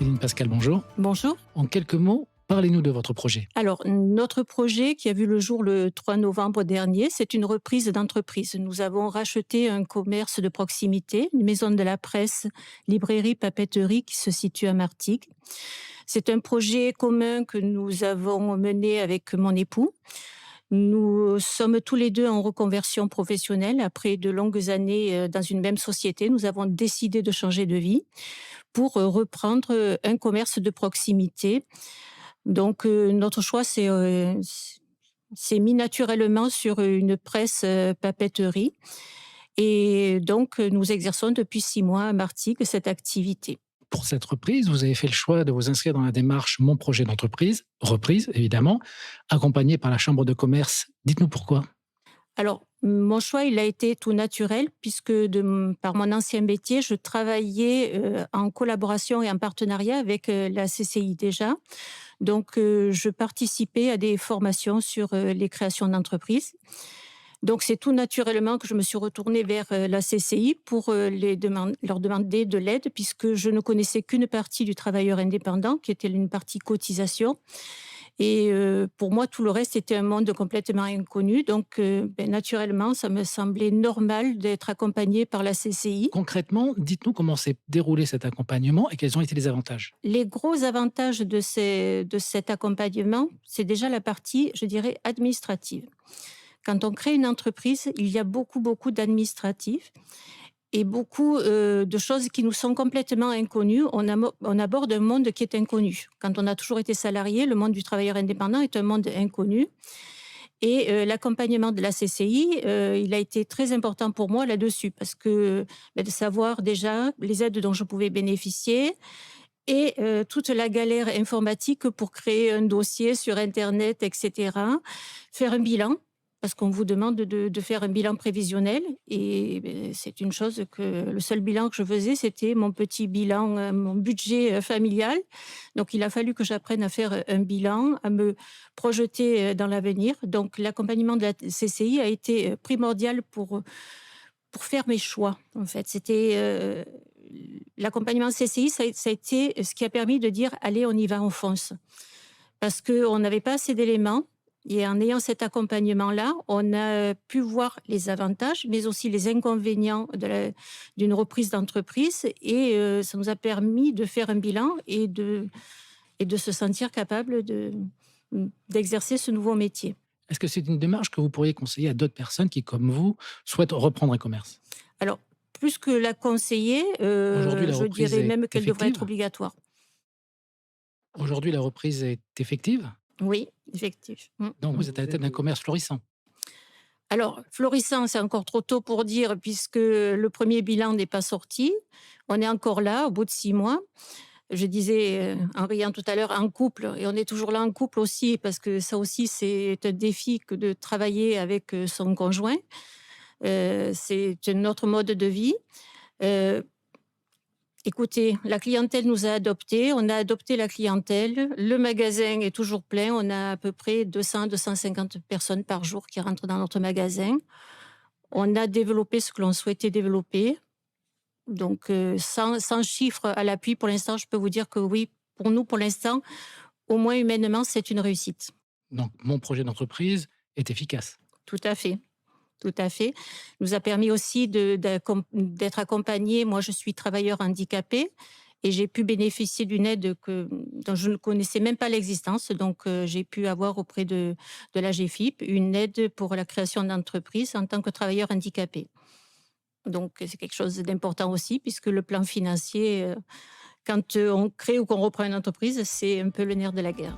Céline Pascal, bonjour. Bonjour. En quelques mots, parlez-nous de votre projet. Alors, notre projet qui a vu le jour le 3 novembre dernier, c'est une reprise d'entreprise. Nous avons racheté un commerce de proximité, une maison de la presse, librairie, papeterie qui se situe à Martigues. C'est un projet commun que nous avons mené avec mon époux. Nous sommes tous les deux en reconversion professionnelle. Après de longues années dans une même société, nous avons décidé de changer de vie pour reprendre un commerce de proximité. Donc, notre choix s'est mis naturellement sur une presse, papeterie et donc, nous exerçons depuis 6 mois à Martigues cette activité. Pour cette reprise, vous avez fait le choix de vous inscrire dans la démarche Mon projet d'entreprise, reprise évidemment, accompagné par la Chambre de commerce. Dites-nous pourquoi. Alors, mon choix, il a été tout naturel puisque par mon ancien métier, je travaillais, en collaboration et en partenariat avec, la CCI déjà. Donc, je participais à des formations sur, les créations d'entreprises. Donc c'est tout naturellement que je me suis retournée vers, la CCI pour, leur demander de l'aide puisque je ne connaissais qu'une partie du travailleur indépendant qui était une partie cotisation et pour moi tout le reste était un monde complètement inconnu donc naturellement ça me semblait normal d'être accompagnée par la CCI. Concrètement, dites-nous comment s'est déroulé cet accompagnement et quels ont été les avantages. Les gros avantages de cet accompagnement, c'est déjà la partie, je dirais, administrative. Quand on crée une entreprise, il y a beaucoup, beaucoup d'administratifs et beaucoup, de choses qui nous sont complètement inconnues. On aborde un monde qui est inconnu. Quand on a toujours été salarié, le monde du travailleur indépendant est un monde inconnu et l'accompagnement de la CCI, il a été très important pour moi là-dessus parce que, de savoir déjà les aides dont je pouvais bénéficier et toute la galère informatique pour créer un dossier sur internet et cetera. Faire un bilan, parce qu'on vous demande de faire un bilan prévisionnel et c'est une chose que le seul bilan que je faisais, c'était mon petit bilan, mon budget, familial. Donc il a fallu que j'apprenne à faire, un bilan, à me projeter, dans l'avenir. Donc l'accompagnement de la CCI a été, primordial pour faire mes choix, en fait. C'était, l'accompagnement CCI, ça a été ce qui a permis de dire: «Allez, on y va, on fonce». Parce qu'on n'avait pas assez d'éléments et en ayant cet accompagnement-là, on a pu voir les avantages, mais aussi les inconvénients d'une reprise d'entreprise et ça nous a permis de faire un bilan et de se sentir capable d'exercer ce nouveau métier. Est-ce que c'est une démarche que vous pourriez conseiller à d'autres personnes qui, comme vous, souhaitent reprendre un commerce? Alors, plus que la conseiller, Aujourd'hui, la je reprise dirais est même qu'elle devrait être effective? obligatoire. Aujourd'hui, la reprise est effective? Oui, effectif. Mmh. Donc vous êtes à la tête d'un commerce florissant. Alors, florissant, c'est encore trop tôt pour dire puisque le premier bilan n'est pas sorti. On est encore là, au bout de 6 mois. Je disais, en riant tout à l'heure, en couple et on est toujours là en couple aussi parce que ça aussi, c'est un défi que de travailler avec, son conjoint. C'est un autre mode de vie. Heu Écoutez, la clientèle nous a adoptés, on a adopté la clientèle. Le magasin est toujours plein. On a à peu près 200-250 personnes par jour qui rentrent dans notre magasin. On a développé ce que l'on souhaitait développer. Donc, sans chiffres à l'appui, pour l'instant, je peux vous dire que oui, pour nous, pour l'instant, au moins humainement, c'est une réussite. Donc mon projet d'entreprise est efficace. Tout à fait. Tout à fait. Nous a permis aussi d'être accompagnés. Moi, je suis travailleur handicapé et j'ai pu bénéficier d'une aide dont je ne connaissais même pas l'existence. Donc, j'ai pu avoir auprès de la GFIP une aide pour la création d'entreprise en tant que travailleur handicapé. Donc, c'est quelque chose d'important aussi puisque le plan financier, quand on crée ou qu'on reprend une entreprise, c'est un peu le nerf de la guerre.